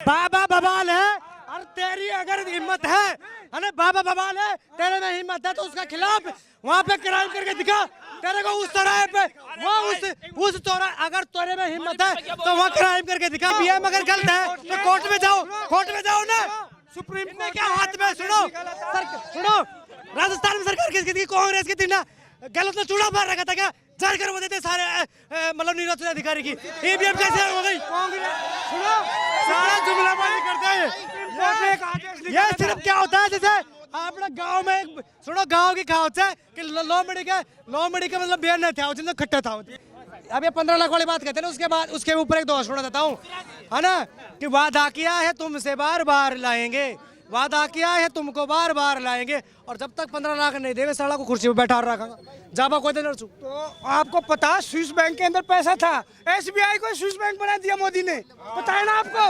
बाबा बवाल है और तेरी अगर हिम्मत है ना, बाबा बवाल है, तेरे में हिम्मत है तो उसका खिलाफ वहाँ पे क्राइम करके दिखा। तेरे को उस चौराहे पे उस चौराहे, अगर तेरे में हिम्मत है तो वहाँ क्राइम करके दिखा। पीएम अगर गलत है तो कोर्ट में जाओ ना। सुप्रीम कोर्ट क्या हाथ में, सुनो राजस्थान में सरकार किसकी थी? कांग्रेस की थी ना। गलत ने चूड़ा मार रखा था क्या? जानकर वो देते सारे मतलब निर्वाचन अधिकारी की। ईवीएम कैसे हो गई? सुनो सारा जुमलाबाजी करते हैं। ये सिर्फ क्या होता है, जैसे अपने गांव में सुनो, गांव की कहावत है कि लो मड़ी का मतलब बेर नहीं था, जिनका खट्टा था। अब ये 15 लाख वाली बात कहते हैं ना, उसके बाद उसके ऊपर एक दोष छोड़ा देता हूँ, है ना, कि वादा किया है तुमसे बार बार लाएंगे, वादा किया है तुमको बार बार लाएंगे, और जब तक 15 लाख नहीं देवे साला को कुर्सी पे बैठा रखा जाबा कोई देना। तो आपको पता स्विस बैंक के अंदर पैसा था, एसबीआई को स्विस बैंक बना दिया मोदी ने, पता है ना आपको?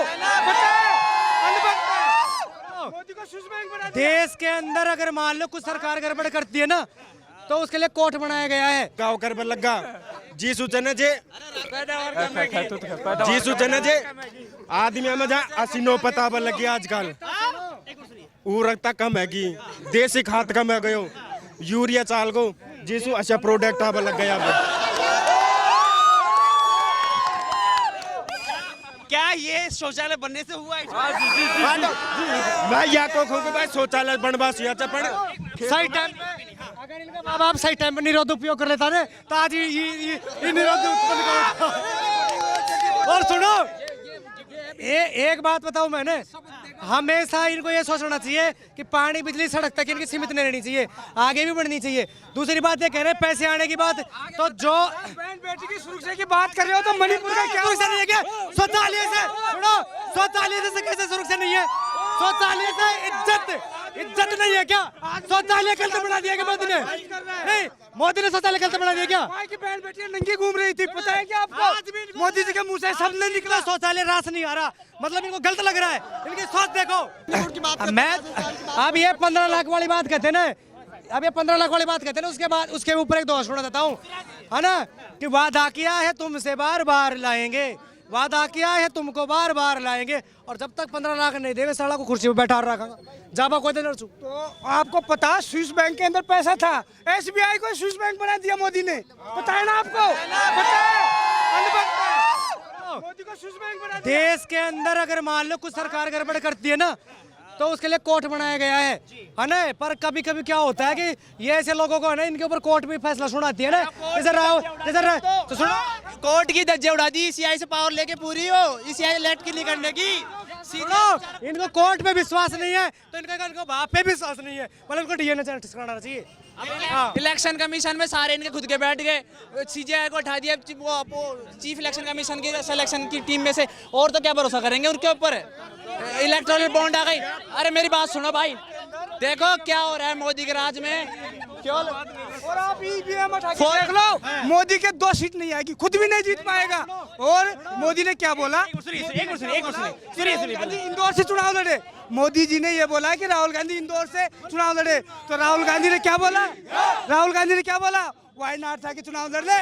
मोदी को स्विस बैंक बना दिया। देश के अंदर अगर मान लो कुछ सरकार गड़बड़ करती है ना, तो उसके लिए कोर्ट बनाया गया है। गाँव कर लगा जी सूचना जे आदमी में जा असीनो पता बल लगी आजकल वो रखता कम है कि देसी खाद कम है गयो यूरिया चाल को जिसु अच्छा प्रोडक्ट अब लग गया। क्या ये शौचालय बनने से हुआ है? मैं या को भाई शौचालय बनवा सही टाइम पे अगर इनका माँ बाप सही टाइम पे निरोध उपयोग कर लेता ना, तो आज ये निरोध उत्पन्न करता। और सुनो एक बात बताऊं मैंने, हमेशा इनको ये सोचना चाहिए कि पानी बिजली सड़क तक इनकी सीमित नहीं रहनी चाहिए, आगे भी बढ़नी चाहिए। दूसरी बात ये कह रहे हैं पैसे आने की बात, तो जो बहन बेटी की सुरक्षा की बात कर रहे हो तो मणिपुर का क्या सुरक्षा नहीं है क्या? शौचालय से सुनो, शौचालय से कैसे सुरक्षा नहीं है? शौचालय से इज्जत नहीं है क्या? शौचालय गलत बना दिया क्या मोदी ने? नहीं, मोदी ने शौचालय गलत बना दिया क्या? की बहन बेटी नंगी घूम रही थी, पता है क्या आपको? मोदी जी के मुंह से शब्द नहीं निकला। शौचालय रास नहीं आ रहा, मतलब इनको गलत लग रहा है। इनकी सोच देखो। मैं अब ये 15 लाख वाली बात कहते हैं ना, उसके बाद उसके ऊपर एक दोष छोड़ा देता हूँ, है ना, कि वादा किया है तुमसे बार बार लाएंगे, वादा किया है तुमको बार बार लाएंगे, और जब तक 15 लाख नहीं देवे साला को कुर्सी पे बैठा रखा जाबा कोई देना। तो आपको पता स्विस बैंक के अंदर पैसा था, एसबीआई को स्विस बैंक बना दिया मोदी ने, पता है ना आपको? मोदी को स्विस बैंक बना दिया। देश के अंदर अगर मान लो कुछ सरकार गड़बड़ करती है ना, तो उसके लिए कोर्ट बनाया गया है ना। पर कभी कभी क्या होता है कि ये ऐसे लोगों को है ना, इनके ऊपर कोर्ट भी फैसला सुनाती है ना। तो सुनो, कोर्ट की धज्जे उड़ा दी, सीआई से पावर लेके पूरी हो, सीआई लेट की नहीं करने की। सुनो, इनको कोर्ट पे विश्वास नहीं है तो इनको बाप पे विश्वास नहीं है, मतलब इनको डीएनए टेस्ट कराना चाहिए। इलेक्शन कमीशन में सारे इनके खुद के बैठ गए, सीजेआई को उठा दिया चीफ इलेक्शन कमीशन की सिलेक्शन की टीम में से, और तो क्या भरोसा करेंगे उनके ऊपर? इलेक्टोरल बॉन्ड आ गई। अरे मेरी बात सुनो भाई, देखो क्या हो रहा है मोदी के राज में। और आप ईवीएम उठा के देख लो, मोदी के 2 सीट नहीं आएगी, खुद भी नहीं जीत पाएगा। और मोदी ने क्या बोला? इंदौर से चुनाव लड़े। मोदी जी ने ये बोला कि राहुल गांधी इंदौर से चुनाव लड़े, तो राहुल गांधी ने क्या बोला? वायनाड था कि चुनाव लड़ ले,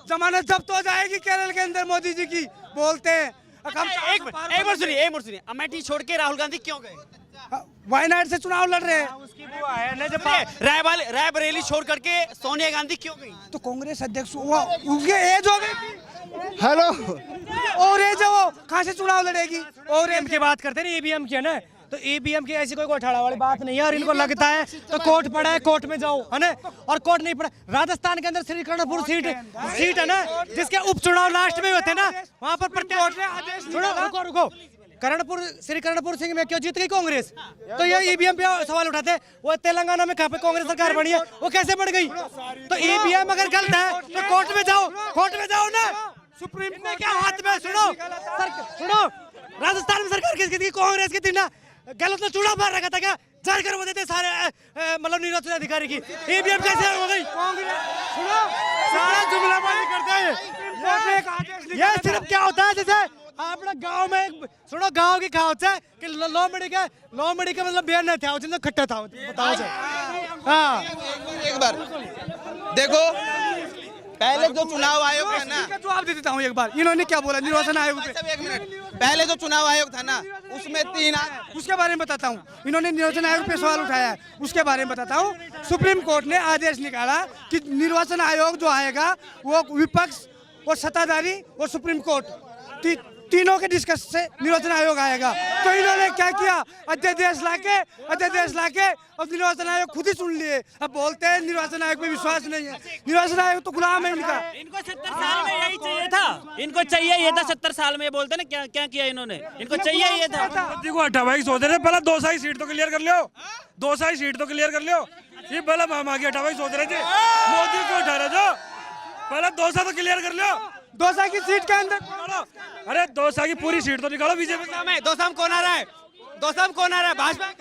जमानत जब्त हो जाएगी केरल के अंदर मोदी जी की, बोलते हैं। एक मिनट सुनिए, अमेठी छोड़ के राहुल गांधी क्यों गए? वायनाड से चुनाव लड़ रहे हैं। उसकी बुआ है ना, जब रायबरेली छोड़ करके सोनिया गांधी क्यों गई? तो कांग्रेस अध्यक्ष हुआ, उसके एज हो गई। हेलो, और एज है, वो कहाँ से चुनाव लड़ेगी? और एम की बात करते हैं ना, ईवीएम की है ना, तो ईवीएम की ऐसी कोई घोटाला वाली बात नहीं है। और इनको लगता है तो कोर्ट पड़ा है, कोर्ट में जाओ, है ना, और कोर्ट नहीं पड़ा। राजस्थान के अंदर श्रीकरणपुर सीट है ना, जिसके उपचुनाव लास्ट में होते ना, वहाँ पर रुको, श्रीकरणपुर सिंह में क्यों जीत गई कांग्रेस? तो ये ईवीएम पे सवाल उठाते हैं। वो तेलंगाना में कहाँ पे कांग्रेस सरकार बनी है, वो कैसे बढ़ गई? तो ईवीएम अगर गलत है तो कोर्ट में जाओ ना। सुप्रीम कोर्ट क्या हाथ में? सुनो राजस्थान में सरकार किसकी थी? कांग्रेस की थी ना। गलत ने चूड़ा मार रखा था क्या? जानकर वो देते सारे मतलब निर्वाचन अधिकारी की। ईवीएम कैसे हो गई? सुनो सारा जुमलाबाजी करते हैं। ये सिर्फ क्या होता है, जैसे अपने गांव में सुनो, गांव की कहावत है कि लो मड़ी का मतलब बेर नहीं था, जिनका खट्टा था। बताओ। हाँ, एक बार देखो, पहले जो चुनाव आयोग है ना, इसका जवाब दे देता हूँ एक बार, इन्होंने क्या बोला निर्वाचन आयोग पे? सब एक मिनट, पहले जो चुनाव आयोग था ना उसमें 3 उसके बारे में बताता हूँ। इन्होंने निर्वाचन आयोग पे सवाल उठाया है, उसके बारे में बताता हूँ। सुप्रीम कोर्ट ने आदेश निकाला कि निर्वाचन आयोग जो आएगा वो विपक्ष और सत्ताधारी और सुप्रीम कोर्ट तीनों के डिस्कस से निर्वाचन आयोग आएगा। तो इन्होंने क्या किया, अध्यादेश लाके अब निर्वाचन आयोग खुद ही सुन लिए। अब बोलते हैं निर्वाचन आयोग पे विश्वास नहीं है। निर्वाचन आयोग तो गुलाम है इनका। इनको 70 साल में यही चाहिए था, इनको चाहिए ये था 70 साल में। ये बोलते ना क्या क्या किया इन्होंने, इनको चाहिए ये था। मोदी को हटा भाई, सोच रहे पहले 2 साई सीट तो क्लियर कर लियो, 2 साई सीट तो क्लियर कर लियो। ये पहले मामा हटा भाई सोच रहे थे मोदी को हटा रहे जो, पहले 2 सा तो क्लियर कर लियो। 2 सा की सीट के अंदर, अरे 2 सा की पूरी सीट तो निकालो बीजेपी में। 2 सा में कौन आ रहा है? 2 सा में कौन आ रहा है? भाजपा।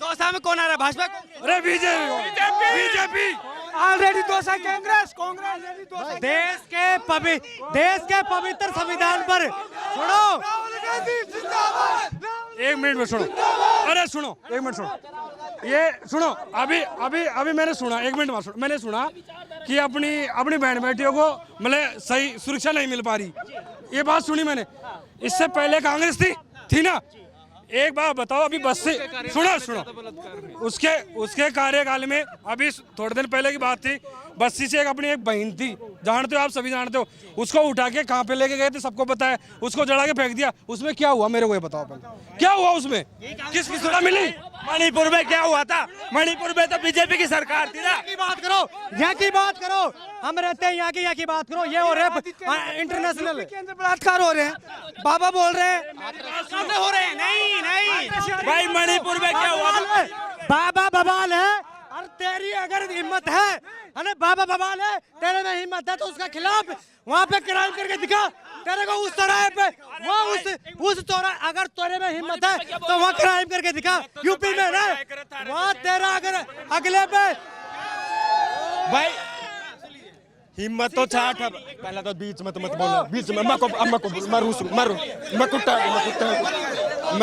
2 सा में कौन आ रहा है? भाजपा। अरे बीजेपी ऑलरेडी 2 सा कांग्रेस देश के पवित्र संविधान पर सुनो, एक मिनट में सुनो, अरे सुनो एक मिनट सुनो, ये सुनो, अभी मैंने सुना, एक मिनट में सुनो, मैंने सुना कि अपनी बहन बेटियों को मतलब सही सुरक्षा नहीं मिल पा रही, ये बात सुनी मैंने। इससे पहले कांग्रेस थी ना। एक बात बताओ, अभी बस से सुनो उसके कार्यकाल में अभी थोड़े दिन पहले की बात थी, बस्सी से अपनी एक बहन थी, जानते हो आप सभी जानते हो, उसको उठा के कहाँ पे लेके गए थे सबको पता है, उसको जला के फेंक दिया। उसमें क्या हुआ मेरे को ये बताओ पहले, क्या हुआ उसमें, किसकी सजा मिली? मणिपुर में क्या हुआ था? मणिपुर में तो बीजेपी की सरकार थी ना। यहाँ की बात करो, हम रहते हैं यहाँ की बात करो। ये हो रहे इंटरनेशनल के अंदर बलात्कार हो रहे हैं, बाबा बोल रहे हैं हो रहे हैं। नहीं भाई, मणिपुर में क्या हुआ था? बाबा बवाल है, और तेरी अगर हिम्मत है ना, बाबा बवाल है, तेरे में हिम्मत है तो उसका खिलाफ वहाँ पे क्राइम करके दिखा। तेरे को उस चौराहे पे, वो उस चौराहे, अगर तेरे में हिम्मत है तो वहाँ क्राइम करके दिखा। यूपी में ना, वहाँ तेरा अगर अगले पे भाई हिम्मत तो छाट है। पहले तो बीच में तो मत बोलो, बीच में मैं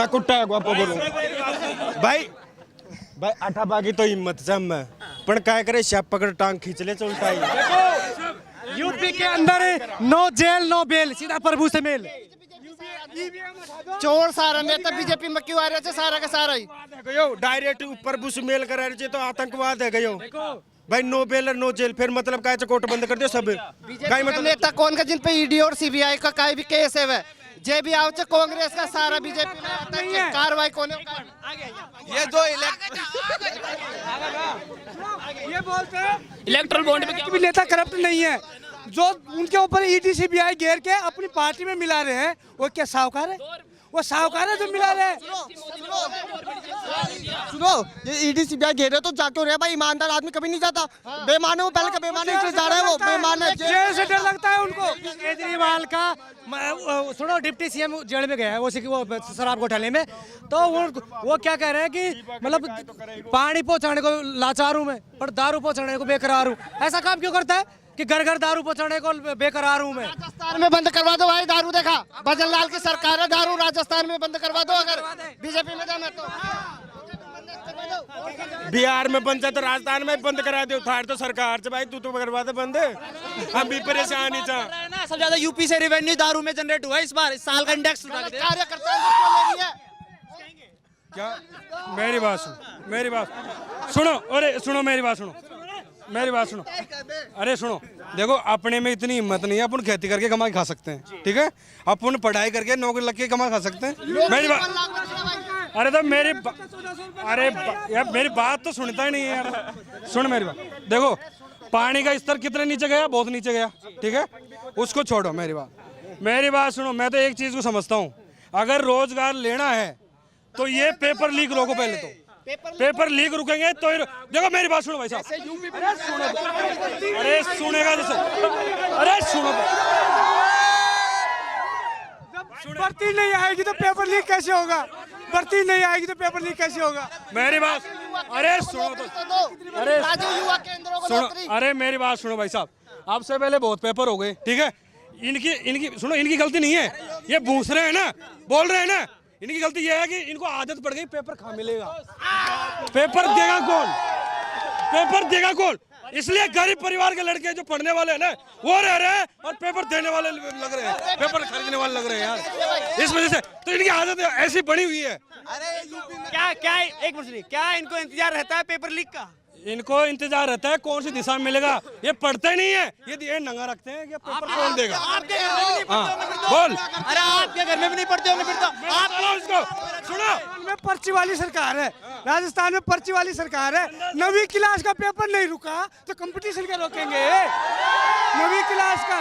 कुट्टा को आपको बोलूं भाई आठा बागी तो हिम्मत जम में, पण काय करे शब पकड़ टांग खींच ले चलता है। यूपी के अंदर नो जेल नो बेल, सीधा प्रभु से मेल। चोर सारा नेता बीजेपी में क्यों आ रहे थे? सारा का सारा ही डायरेक्ट प्रभु से मेल करा रहे तो आतंकवाद है गयो भाई। नो बेल और नो जेल, फिर मतलब काय कोर्ट बंद कर दियो सब। मतलब नेता कौन का जिन पे ईडी और सीबीआई का कोई भी केस है, जे भी आओ कांग्रेस का सारा बीजेपी में आता है कार्रवाई कौन है? ये जो ये बोलते हैं इलेक्ट्रल बॉन्ड में क्या भी नेता करप्ट नहीं है। जो उनके ऊपर ईडी सीबीआई घेर के अपनी पार्टी में मिला रहे हैं, वो क्या साहूकार है? वो साहूकार है जो मिला रहे हैं। सुनो, ये ईडी सीबीआई घेरे तो जाके रहे भाई, ईमानदार आदमी कभी नहीं जाता। बेईमान है वो, पहले का बेईमान है, जा रहा है वो बेईमान है। जेल से डर लगता है उनको। केजरीवाल का सुनो, डिप्टी सीएम जेल में गया है वो शराब घोटाले में, तो वो क्या कह रहे हैं कि मतलब पानी पहुंचाने को लाचार हूं मैं, पर दारू पहुंचाने को बेकरार हूं। ऐसा काम क्यों करता है कि घर घर दारू पहुंचाने को बेकरार हूं मैं? राजस्थान में बंद करवा दो भाई दारू, देखा भजन लाल की सरकार है, दारू राजस्थान में बंद करवा दो अगर बीजेपी में जाना तो। बिहार में बंद है तो राजस्थान में बंद करा दो, थार तो सरकार से भाई, तू तो करवा दे बंद, हम भी परेशान ही था। सबसे ज्यादा यूपी से रेवेन्यू दारू में जनरेट हुआ इस बार, इस साल का इंडेक्स कार्यकर्ता क्या? मेरी बात सुनो, अरे सुनो मेरी बात सुनो, अरे सुनो, देखो अपने में इतनी हिम्मत नहीं है, अपन खेती करके कमा खा सकते हैं, ठीक है? अपन पढ़ाई करके नौकरी लग के कमा खा सकते हैं। मेरी बात, अरे तो मेरी बात तो सुनता ही नहीं है यार। सुन मेरी बात, देखो पानी का स्तर कितने नीचे गया, बहुत नीचे गया, ठीक है? उसको छोड़ो, मेरी बात सुनो। मैं तो एक चीज को समझता हूँ, अगर रोजगार लेना है तो ये पेपर लीक रोको पहले तो। पेपर लीक रुकेंगे तो देखो मेरी बात सुनो भाई साहब, अरे सुनेगा तो अरे सुनो, भर्ती नहीं आएगी तो पेपर लीक कैसे होगा? भर्ती नहीं आएगी तो पेपर लीक कैसे होगा? मेरी बात, अरे सुनो तो, अरे सुनो, अरे मेरी बात सुनो भाई साहब, आपसे पहले बहुत पेपर हो गए, ठीक है? इनकी सुनो, इनकी गलती नहीं है, ये पूछ रहे हैं ना, बोल रहे हैं ना, इनकी गलती ये है कि इनको आदत पड़ गई पेपर कहाँ मिलेगा, पेपर देगा कौन? इसलिए गरीब परिवार के लड़के जो पढ़ने वाले हैं ना वो रह रहे हैं और पेपर देने वाले लग रहे हैं, पेपर खरीदने वाले लग रहे हैं यार। इस वजह से तो इनकी आदत ऐसी बनी हुई है। क्या क्या एक मिनट सुनिए, क्या इनको इंतजार रहता है पेपर लीक का? इनको इंतजार रहता है कौन सी दिशा में मिलेगा। ये पढ़ते नहीं है, ये नंगा रखते हैं कि पेपर कौन देगा। आपके घर में भी नहीं पढ़ते होंगे फिर तो। बोल। अरे आपके घर में भी नहीं पढ़ते होंगे फिर तो। आप बोलो इसको, सुनो। में पर्ची वाली सरकार है, राजस्थान में पर्ची वाली सरकार है। 9वीं क्लास का पेपर नहीं रुका तो कंपटीशन क्या रोकेंगे? 9वीं क्लास का